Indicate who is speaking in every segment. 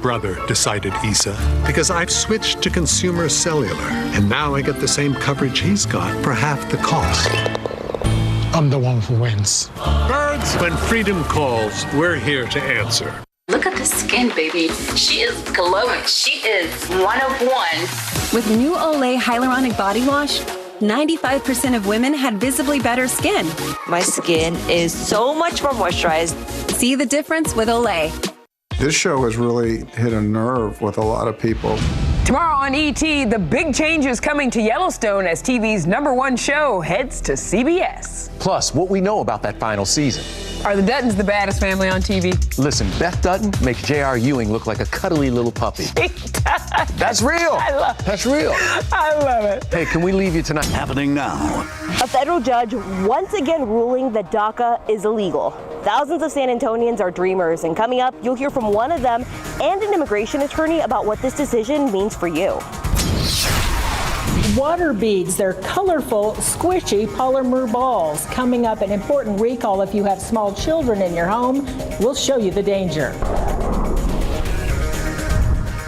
Speaker 1: brother, decided Isa, because I've switched to consumer cellular, and now I get the same coverage he's got for half the cost. I'm the one who wins. Birds, when freedom calls, we're here to answer.
Speaker 2: Look at the skin, baby. She is glowing. She is one of one.
Speaker 3: With new Olay Hyaluronic Body Wash, 95% of women had visibly better skin.
Speaker 4: My skin is so much more moisturized.
Speaker 3: See the difference with Olay.
Speaker 5: This show has really hit a nerve with a lot of people.
Speaker 6: Tomorrow on ET, the big change is coming to Yellowstone as TV's #1 show heads to CBS.
Speaker 7: Plus, what we know about that final season.
Speaker 6: Are the Duttons the baddest family on TV?
Speaker 7: Listen, Beth Dutton makes J.R. Ewing look like a cuddly little puppy. That's real. That's real.
Speaker 6: I love it.
Speaker 7: Hey, can we leave you tonight?
Speaker 8: Happening now.
Speaker 9: A federal judge once again ruling that DACA is illegal. Thousands of San Antonians are dreamers, and coming up, you'll hear from one of them and an immigration attorney about what this decision means for you.
Speaker 10: Water beads, they're colorful, squishy polymer balls. Coming up, an important recall if you have small children in your home. We'll show you the danger.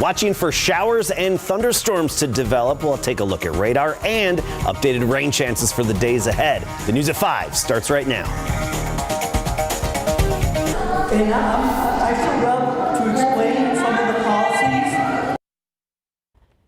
Speaker 8: Watching for showers and thunderstorms to develop. We'll take a look at radar and updated rain chances for the days ahead. The news at 5 starts right now.
Speaker 11: And I forgot to explain some of the policies.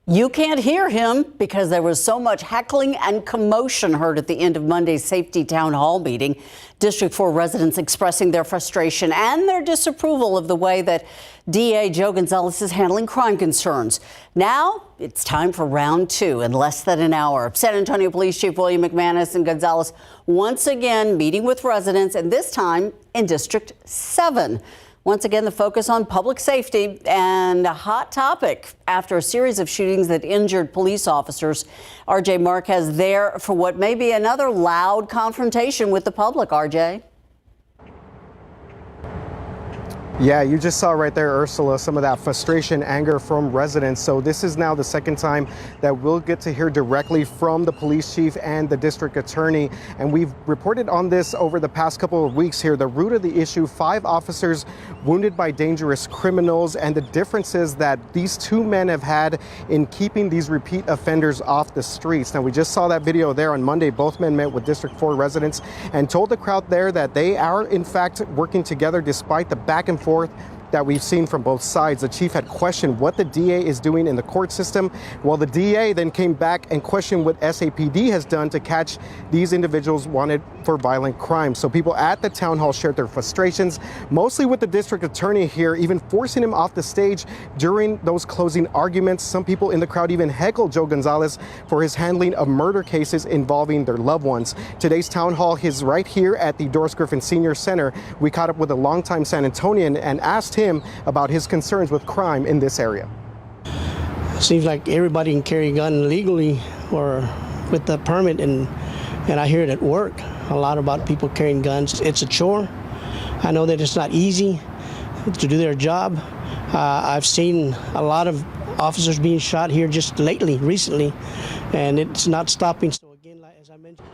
Speaker 12: You can't hear him because there was so much heckling and commotion heard at the end of Monday's safety town hall meeting. District 4 residents expressing their frustration and their disapproval of the way that DA Joe Gonzalez is handling crime concerns. Now it's time for round 2 in less than an hour. San Antonio Police Chief William McManus and Gonzalez once again meeting with residents, and this time in District 7. Once again, the focus on public safety and a hot topic after a series of shootings that injured police officers. RJ Marquez there for what may be another loud confrontation with the public. RJ.
Speaker 13: Yeah, you just saw right there, Ursula, some of that frustration, anger from residents. So this is now the second time that we'll get to hear directly from the police chief and the district attorney. And we've reported on this over the past couple of weeks here. The root of the issue, 5 officers wounded by dangerous criminals, and the differences that these 2 men have had in keeping these repeat offenders off the streets. Now, we just saw that video there on Monday. Both men met with District 4 residents and told the crowd there that they are, in fact, working together despite the back and forth that we've seen from both sides. The chief had questioned what the DA is doing in the court system, while the DA then came back and questioned what SAPD has done to catch these individuals wanted for violent crimes. So people at the town hall shared their frustrations, mostly with the district attorney here, even forcing him off the stage during those closing arguments. Some people in the crowd even heckled Joe Gonzalez for his handling of murder cases involving their loved ones. Today's town hall is right here at the Doris Griffin Senior Center. We caught up with a longtime San Antonian and asked him about his concerns with crime in this area.
Speaker 11: Seems like everybody can carry a gun legally or with the permit, and I hear it at work a lot about people carrying guns. It's a chore. I know that it's not easy to do their job. I've seen a lot of officers being shot here just recently, and it's not stopping. So again, as I mentioned.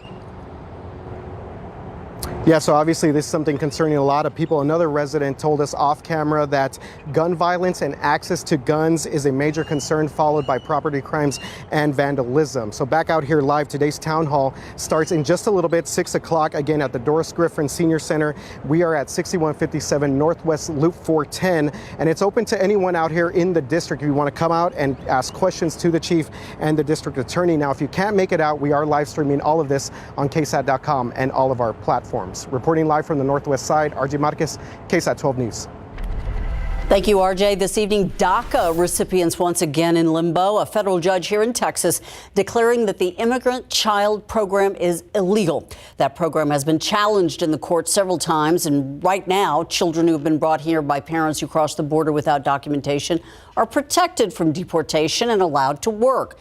Speaker 13: Yeah, so obviously this is something concerning a lot of people. Another resident told us off camera that gun violence and access to guns is a major concern, followed by property crimes and vandalism. So back out here live, today's town hall starts in just a little bit, 6 o'clock, again at the Doris Griffin Senior Center. We are at 6157 Northwest Loop 410, and it's open to anyone out here in the district if you want to come out and ask questions to the chief and the district attorney. Now, if you can't make it out, we are live streaming all of this on KSAT.com and all of our platforms. Reporting live from the Northwest side, RJ Marquez, KSAT 12 News.
Speaker 12: Thank you, RJ. This evening, DACA recipients once again in limbo. A federal judge here in Texas declaring that the Immigrant Child Program is illegal. That program has been challenged in the court several times, and right now, children who have been brought here by parents who crossed the border without documentation are protected from deportation and allowed to work.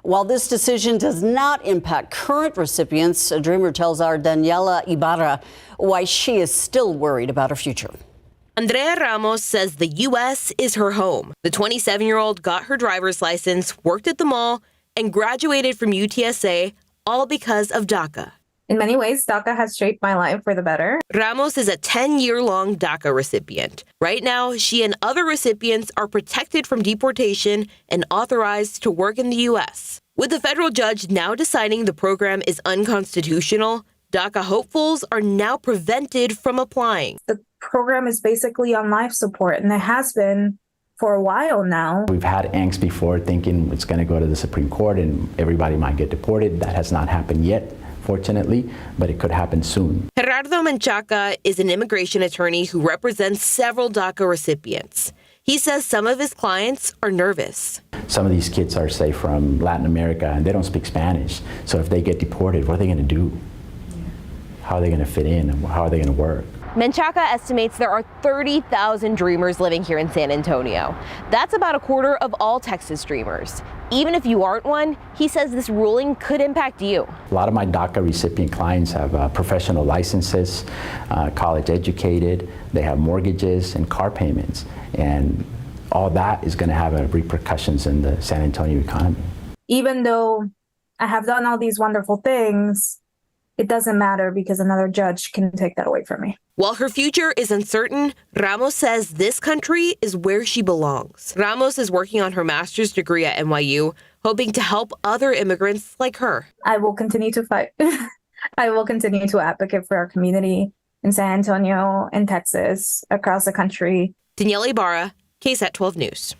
Speaker 12: While this decision does not impact current recipients, a Dreamer tells our Daniela Ibarra why she is still worried about her future.
Speaker 14: Andrea Ramos says the U.S. is her home. The 27-year-old got her driver's license, worked at the mall, and graduated from UTSA, all because of DACA.
Speaker 15: In many ways, DACA has shaped my life for the better.
Speaker 14: Ramos is a 10-year-long DACA recipient. Right now, she and other recipients are protected from deportation and authorized to work in the U.S. With the federal judge now deciding the program is unconstitutional, DACA hopefuls are now prevented from applying.
Speaker 15: The program is basically on life support, and it has been for a while now.
Speaker 16: We've had angst before thinking it's going to go to the Supreme Court and everybody might get deported. That has not happened yet, fortunately, but it could happen soon.
Speaker 14: Gerardo Menchaca is an immigration attorney who represents several DACA recipients. He says some of his clients are nervous.
Speaker 16: Some of these kids are, say, from Latin America and they don't speak Spanish. So if they get deported, what are they going to do? How are they going to fit in? How are they going to work?
Speaker 9: Menchaca estimates there are 30,000 Dreamers living here in San Antonio. That's about a quarter of all Texas Dreamers. Even if you aren't one, he says this ruling could impact you.
Speaker 16: A lot of my DACA recipient clients have professional licenses, college educated, they have mortgages and car payments, and all that is going to have repercussions in the San Antonio economy.
Speaker 15: Even though I have done all these wonderful things, it doesn't matter because another judge can take that away from me.
Speaker 14: While her future is uncertain, Ramos says this country is where she belongs. Ramos is working on her master's degree at NYU, hoping to help other immigrants like her.
Speaker 15: I will continue to fight. I will continue to advocate for our community in San Antonio and Texas, across the country.
Speaker 14: Danielle Ibarra, KSAT 12 News.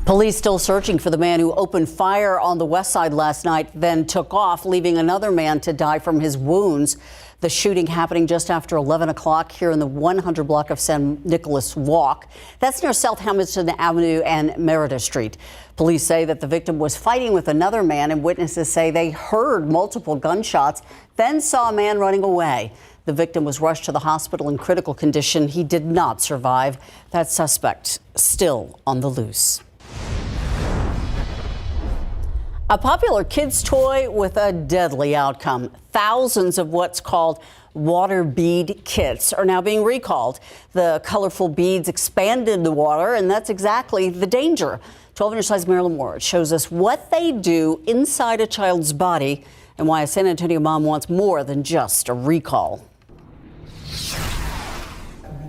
Speaker 12: Police still searching for the man who opened fire on the west side last night, then took off, leaving another man to die from his wounds. The shooting happening just after 11 o'clock here in the 100 block of San Nicolas Walk. That's near South Hamilton Avenue and Merida Street. Police say that the victim was fighting with another man, and witnesses say they heard multiple gunshots, then saw a man running away. The victim was rushed to the hospital in critical condition. He did not survive. That suspect still on the loose. A popular kids' toy with a deadly outcome. Thousands of what's called water bead kits are now being recalled. The colorful beads expand into water, and that's exactly the danger. 12 News size Marilyn Moritz shows us what they do inside a child's body and why a San Antonio mom wants more than just a recall.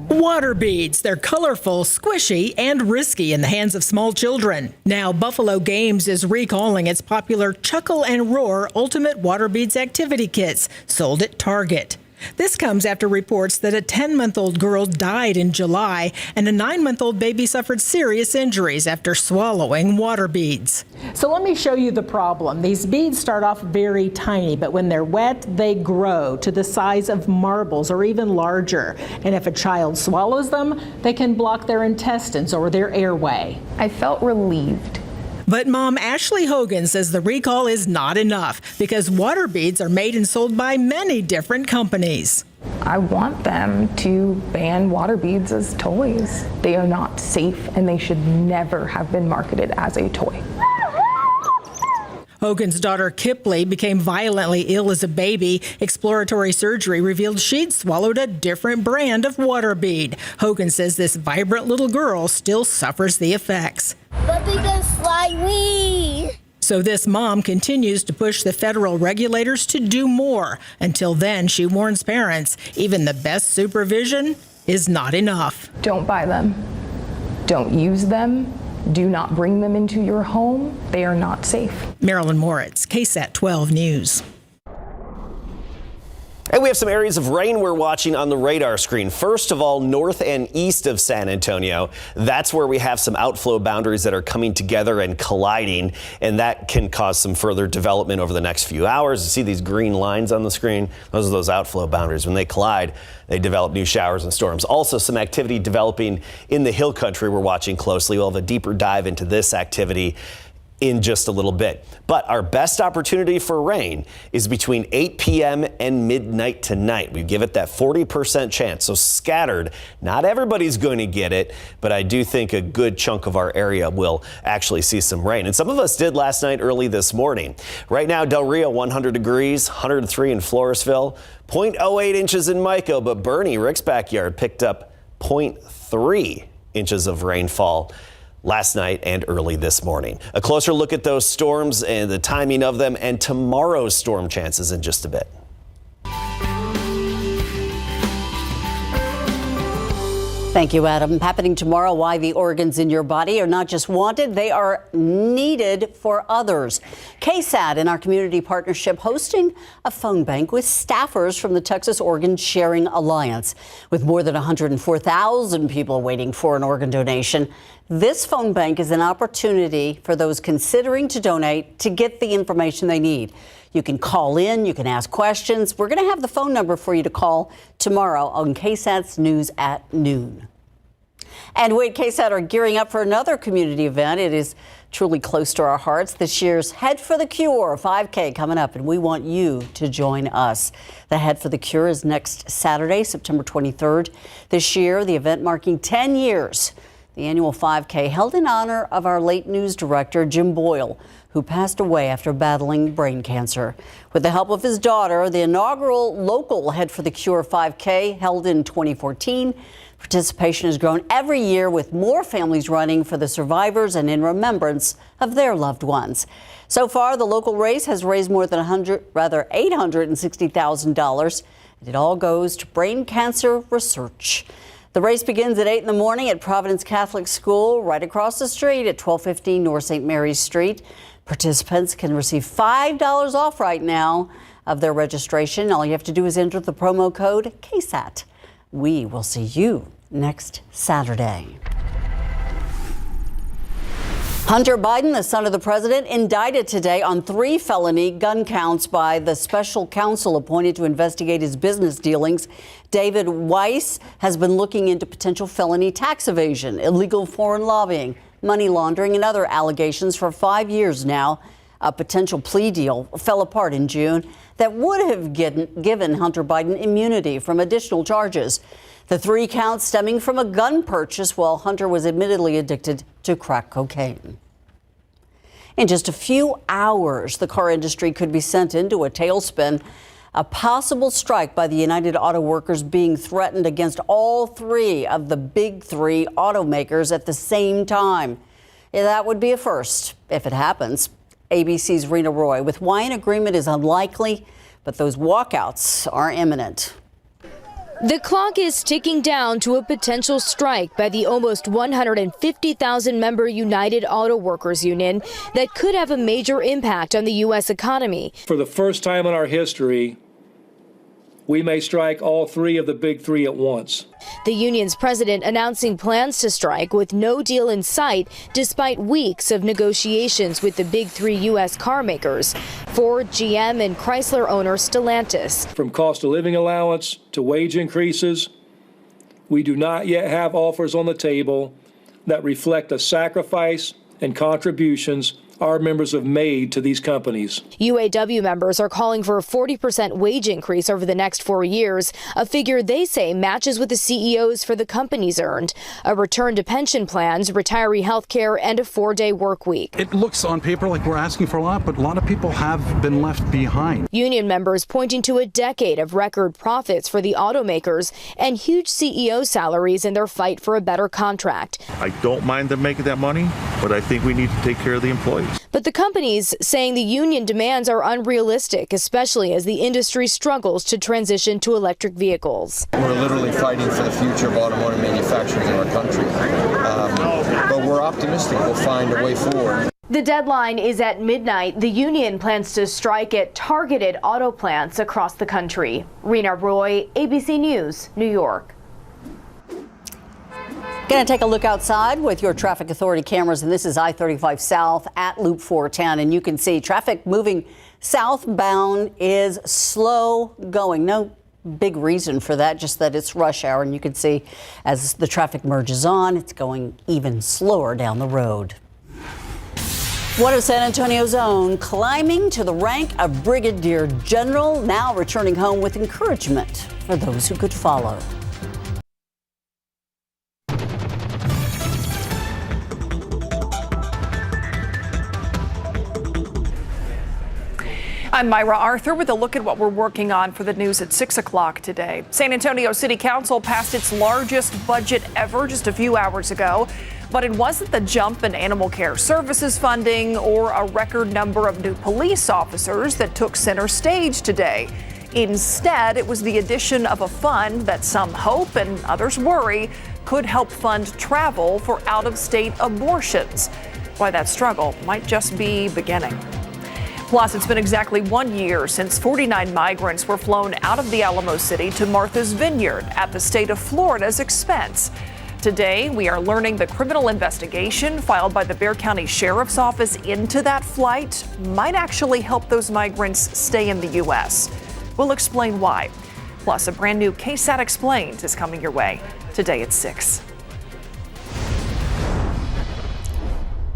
Speaker 17: Water beads. They're colorful, squishy, and risky in the hands of small children. Now, Buffalo Games is recalling its popular Chuckle and Roar Ultimate Water Beads Activity Kits, sold at Target. This comes after reports that a 10-month-old girl died in July and a 9-month-old baby suffered serious injuries after swallowing water beads.
Speaker 10: So let me show you the problem. These beads start off very tiny, but when they're wet, they grow to the size of marbles or even larger. And if a child swallows them, they can block their intestines or their airway.
Speaker 17: I felt relieved. But Mom Ashley Hogan says the recall is not enough because water beads are made and sold by many different companies.
Speaker 18: I want them to ban water beads as toys. They are not safe and they should never have been marketed as a toy.
Speaker 17: Hogan's daughter Kipley became violently ill as a baby. Exploratory surgery revealed she'd swallowed a different brand of water bead. Hogan says this vibrant little girl still suffers the effects.
Speaker 19: But because slimy.
Speaker 17: So this mom continues to push the federal regulators to do more. Until then, she warns parents, even the best supervision is not enough.
Speaker 18: Don't buy them. Don't use them. Do not bring them into your home. They are not safe.
Speaker 17: Marilyn Moritz, KSAT 12 News.
Speaker 8: And we have some areas of rain we're watching on the radar screen. First of all, north and east of San Antonio. That's where we have some outflow boundaries that are coming together and colliding, and that can cause some further development over the next few hours. You see these green lines on the screen? Those are those outflow boundaries. When they collide, they develop new showers and storms. Also, some activity developing in the hill country we're watching closely. We'll have a deeper dive into this activity in just a little bit. But our best opportunity for rain is between 8 p.m. and midnight tonight. We give it that 40% chance. So scattered, not everybody's going to get it, but I do think a good chunk of our area will actually see some rain. And some of us did last night, early this morning. Right now, Del Rio, 100 degrees, 103 in Floresville, 0.08 inches in Mico, but Bernie, Rick's backyard, picked up 0.3 inches of rainfall last night and early this morning. A closer look at those storms and the timing of them and tomorrow's storm chances in just a bit.
Speaker 12: Thank you, Adam. Happening tomorrow, why the organs in your body are not just wanted, they are needed for others. KSAT and our community partnership hosting a phone bank with staffers from the Texas Organ Sharing Alliance. With more than 104,000 people waiting for an organ donation, this phone bank is an opportunity for those considering to donate to get the information they need. You can call in, you can ask questions. We're going to have the phone number for you to call tomorrow on KSAT's News at Noon. And we at KSAT are gearing up for another community event. It is truly close to our hearts. This year's Head for the Cure 5K coming up, and we want you to join us. The Head for the Cure is next Saturday, September 23rd. This year, the event marking 10 years. The annual 5K held in honor of our late news director, Jim Boyle, who passed away after battling brain cancer. With the help of his daughter, the inaugural local Head for the Cure 5K held in 2014. Participation has grown every year, with more families running for the survivors and in remembrance of their loved ones. So far, the local race has raised more than $860,000. It all goes to brain cancer research. The race begins at 8 in the morning at Providence Catholic School, right across the street at 1215 North St. Mary's Street. Participants can receive $5 off right now of their registration. All you have to do is enter the promo code KSAT. We will see you next Saturday. Hunter Biden, the son of the president, indicted today on 3 felony gun counts by the special counsel appointed to investigate his business dealings. David Weiss has been looking into potential felony tax evasion, illegal foreign lobbying, money laundering, and other allegations for 5 years now. A potential plea deal fell apart in June that would have given Hunter Biden immunity from additional charges. The 3 counts stemming from a gun purchase while Hunter was admittedly addicted to crack cocaine. In just a few hours, the car industry could be sent into a tailspin. A possible strike by the United Auto Workers being threatened against all 3 of the big 3 automakers at the same time. That would be a first if it happens. ABC's Rena Roy with why an agreement is unlikely, but those walkouts are imminent.
Speaker 20: The clock is ticking down to a potential strike by the almost 150,000 member United Auto Workers Union that could have a major impact on the U.S. economy.
Speaker 21: For the first time in our history, we may strike all 3 of the big 3 at once.
Speaker 20: The union's president announcing plans to strike with no deal in sight despite weeks of negotiations with the big 3 U.S. car makers, Ford, GM, and Chrysler owner Stellantis.
Speaker 21: From cost of living allowance to wage increases, we do not yet have offers on the table that reflect the sacrifice and contributions our members have made to these companies.
Speaker 20: UAW members are calling for a 40% wage increase over the next 4 years, a figure they say matches what the CEOs for the companies earned, a return to pension plans, retiree health care, and a 4-day work week.
Speaker 22: It looks on paper like we're asking for a lot, but a lot of people have been left behind.
Speaker 20: Union members pointing to a decade of record profits for the automakers and huge CEO salaries in their fight for a better contract.
Speaker 23: I don't mind them making that money, but I think we need to take care of the employees.
Speaker 20: But the companies saying the union demands are unrealistic, especially as the industry struggles to transition to electric vehicles.
Speaker 24: We're literally fighting for the future of automotive manufacturing in our country. But we're optimistic we'll find a way forward.
Speaker 20: The deadline is at midnight. The union plans to strike at targeted auto plants across the country. Rena Roy, ABC News, New York.
Speaker 12: Going to take a look outside with your traffic authority cameras, and this is I-35 South at Loop 410, and you can see traffic moving southbound is slow going. No big reason for that, just that it's rush hour, and you can see as the traffic merges on, it's going even slower down the road. One of San Antonio's own climbing to the rank of Brigadier General, now returning home with encouragement for those who could follow.
Speaker 25: I'm Myra Arthur with a look at what we're working on for the news at 6 o'clock today. San Antonio City Council passed its largest budget ever just a few hours ago. But it wasn't the jump in animal care services funding or a record number of new police officers that took center stage today. Instead, it was the addition of a fund that some hope and others worry could help fund travel for out-of-state abortions. Why that struggle might just be beginning. Plus, it's been exactly 1 year since 49 migrants were flown out of the Alamo City to Martha's Vineyard at the state of Florida's expense. Today, we are learning the criminal investigation filed by the Bexar County Sheriff's Office into that flight might actually help those migrants stay in the U.S. We'll explain why. Plus, a brand new KSAT Explained is coming your way today at 6.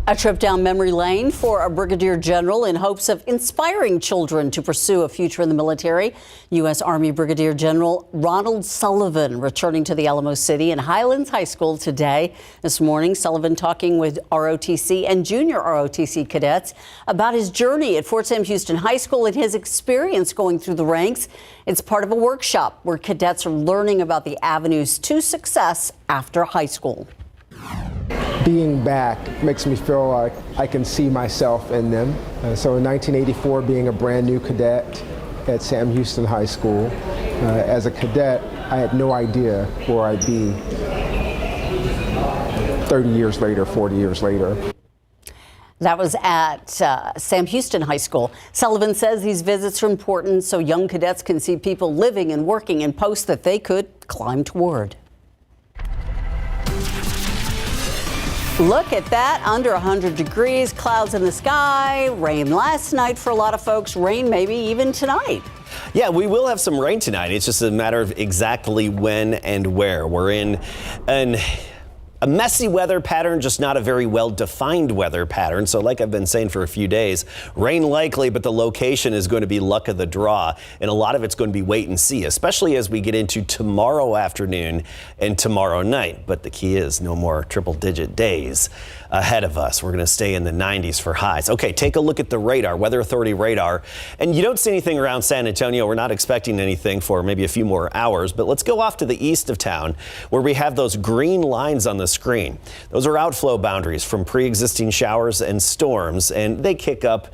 Speaker 12: A trip down memory lane for a brigadier general in hopes of inspiring children to pursue a future in the military. U.S. Army Brigadier General Ronald Sullivan returning to the Alamo City and Highlands High School today. This morning, Sullivan talking with ROTC and junior ROTC cadets about his journey at Fort Sam Houston High School and his experience going through the ranks. It's part of a workshop where cadets are learning about the avenues to success after high school.
Speaker 1: Being back makes me feel like I can see myself in them. So in 1984, being a brand new cadet at Sam Houston High School, as a cadet, I had no idea where I'd be 30 years later, 40 years later.
Speaker 12: That was at Sam Houston High School. Sullivan says these visits are important so young cadets can see people living and working in posts that they could climb toward. Look at that, under 100 degrees, clouds in the sky, rain last night for a lot of folks, rain maybe even tonight.
Speaker 8: Yeah, we will have some rain tonight. It's just a matter of exactly when and where. We're in a messy weather pattern, just not a very well-defined weather pattern. So like I've been saying for a few days, rain likely, but the location is going to be luck of the draw. And a lot of it's going to be wait and see, especially as we get into tomorrow afternoon and tomorrow night. But the key is no more triple-digit days ahead of us. We're going to stay in the 90s for highs. Okay, take a look at the radar, Weather Authority radar. And you don't see anything around San Antonio. We're not expecting anything for maybe a few more hours. But let's go off to the east of town where we have those green lines on the screen. Those are outflow boundaries from pre-existing showers and storms, and they kick up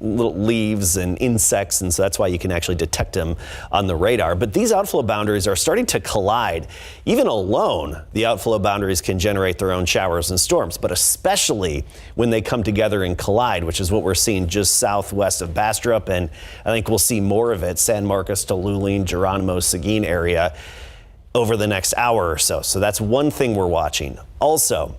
Speaker 8: little leaves and insects, and so that's why you can actually detect them on the radar. But these outflow boundaries are starting to collide. Even alone, the outflow boundaries can generate their own showers and storms, but especially when they come together and collide, which is what we're seeing just southwest of Bastrop, and I think we'll see more of it, San Marcos, Toluline, Geronimo, Seguin area over the next hour or so. So that's one thing we're watching. Also,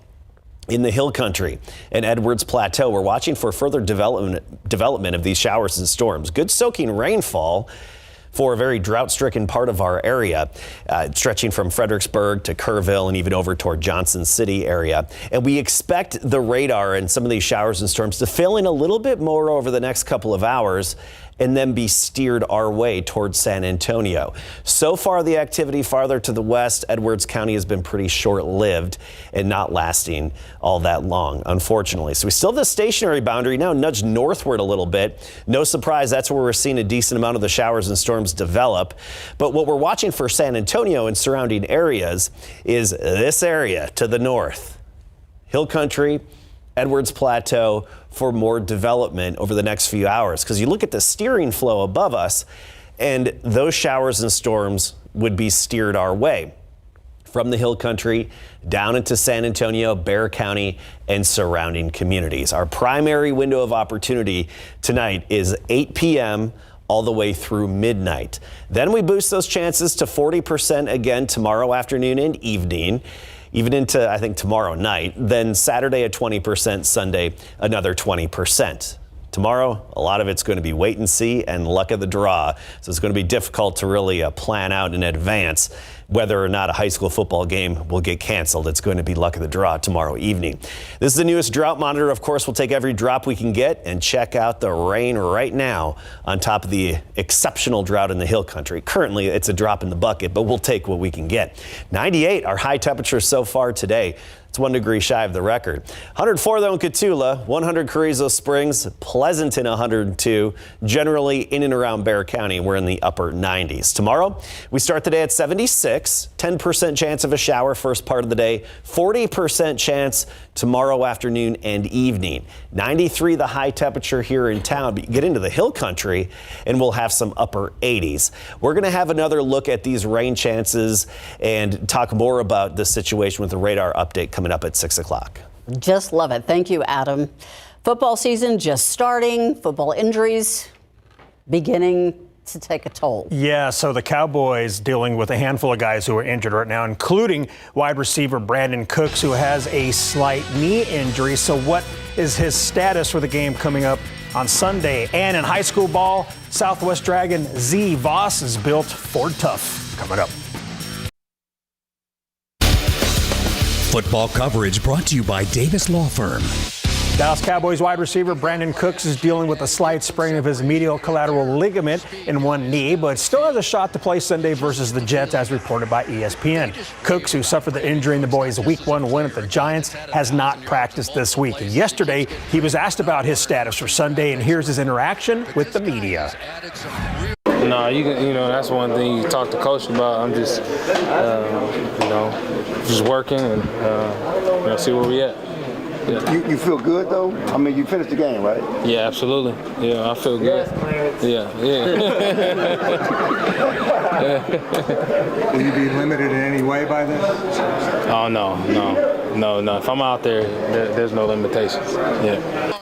Speaker 8: in the hill country and Edwards Plateau, we're watching for further development of these showers and storms. Good soaking rainfall for a very drought-stricken part of our area, stretching from Fredericksburg to Kerrville and even over toward Johnson City area. And we expect the radar and some of these showers and storms to fill in a little bit more over the next couple of hours and then be steered our way towards San Antonio. So far, the activity farther to the west, Edwards County, has been pretty short-lived and not lasting all that long, unfortunately. So we still have the stationary boundary now nudged northward a little bit. No surprise, that's where we're seeing a decent amount of the showers and storms develop. But what we're watching for San Antonio and surrounding areas is this area to the north. Hill country, Edwards Plateau, for more development over the next few hours. Because you look at the steering flow above us, and those showers and storms would be steered our way from the hill country down into San Antonio, Bexar County, and surrounding communities. Our primary window of opportunity tonight is 8 p.m. all the way through midnight. Then we boost those chances to 40% again tomorrow afternoon and evening, even into, I think, tomorrow night. Then Saturday at 20%, Sunday another 20%. Tomorrow, a lot of it's going to be wait and see and luck of the draw. So it's going to be difficult to really plan out in advance whether or not a high school football game will get canceled. It's going to be luck of the draw tomorrow evening. This is the newest drought monitor. Of course, we'll take every drop we can get and check out the rain right now on top of the exceptional drought in the hill country. Currently, it's a drop in the bucket, but we'll take what we can get. 98, our high temperature so far today. It's 1 degree shy of the record. 104 though in Cotulla, 100 Carrizo Springs, Pleasanton 102, generally in and around Bexar County. We're in the upper 90s. Tomorrow, we start the day at 76, 10% chance of a shower first part of the day, 40% chance tomorrow afternoon and evening. 93 the high temperature here in town, but you get into the hill country and we'll have some upper 80s. We're going to have another look at these rain chances and talk more about the situation with the radar update coming up at 6 o'clock.
Speaker 12: Just love it. Thank you, Adam. Football season just starting. Football injuries beginning to take a toll.
Speaker 2: Yeah, so the Cowboys dealing with a handful of guys who are injured right now, including wide receiver Brandon Cooks, who has a slight knee injury. So what is his status for the game coming up on Sunday? And in high school ball, Southwest Dragon Z Voss is built Ford Tough. Coming up.
Speaker 3: Football coverage brought to you by Davis Law Firm.
Speaker 2: Dallas Cowboys wide receiver Brandon Cooks is dealing with a slight sprain of his medial collateral ligament in one knee, but still has a shot to play Sunday versus the Jets, as reported by ESPN. Cooks, who suffered the injury in the boys' Week 1 win at the Giants, has not practiced this week. And yesterday, he was asked about his status for Sunday, and here's his interaction with the media.
Speaker 4: No, you know, that's one thing you talk to coach about. I'm just, just working and see where we at. Yeah.
Speaker 5: You feel good though? I mean, you finished the game, right?
Speaker 4: Yeah, absolutely. Yeah, I feel good. Yeah.
Speaker 5: Will you be limited in any way by this?
Speaker 4: Oh no. If I'm out there's no limitations. Yeah.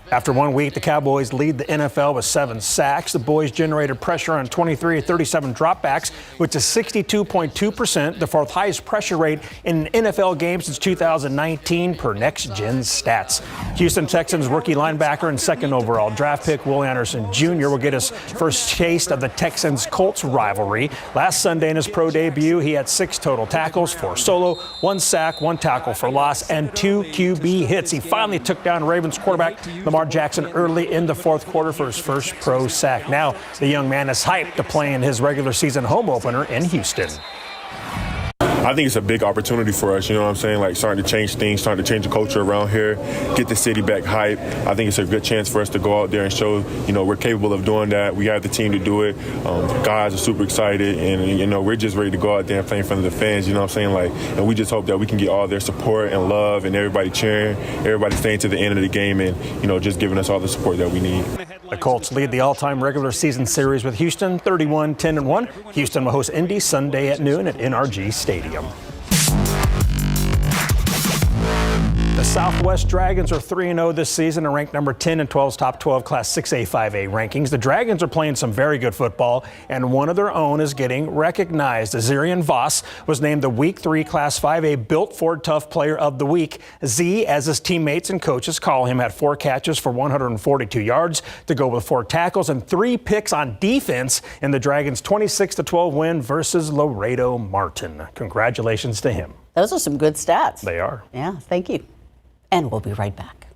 Speaker 2: After 1 week, the Cowboys lead the NFL with 7 sacks. The boys generated pressure on 23 of 37 dropbacks, which is 62.2%, the fourth highest pressure rate in an NFL game since 2019 per Next Gen Stats. Houston Texans rookie linebacker and second overall draft pick Will Anderson Jr. will get his first taste of the Texans-Colts rivalry. Last Sunday in his pro debut, he had 6 total tackles, 4 solo, 1 sack, 1 tackle for loss, and 2 QB hits. He finally took down Ravens quarterback Lamar Jackson early in the fourth quarter for his first pro sack. Now the young man is hyped to play in his regular season home opener in Houston.
Speaker 23: I think it's a big opportunity for us, you know what I'm saying? Like starting to change things, starting to change the culture around here, get the city back hype. I think it's a good chance for us to go out there and show, we're capable of doing that. We have the team to do it. Guys are super excited, and, we're just ready to go out there and play in front of the fans, you know what I'm saying? And we just hope that we can get all their support and love and everybody cheering, everybody staying to the end of the game and, just giving us all the support that we need.
Speaker 2: The Colts lead the all-time regular season series with Houston 31-10-1. Houston will host Indy Sunday at noon at NRG Stadium. The Southwest Dragons are 3-0 this season and ranked number 10 in 12's top 12 Class 6A, 5A rankings. The Dragons are playing some very good football, and one of their own is getting recognized. Azarian Voss was named the Week 3 Class 5A Built Ford Tough Player of the Week. Z, as his teammates and coaches call him, had 4 catches for 142 yards to go with 4 tackles and 3 picks on defense in the Dragons' 26-12 win versus Laredo Martin. Congratulations to him.
Speaker 12: Those are some good stats.
Speaker 2: They are.
Speaker 12: Yeah, thank you. And we'll be right back.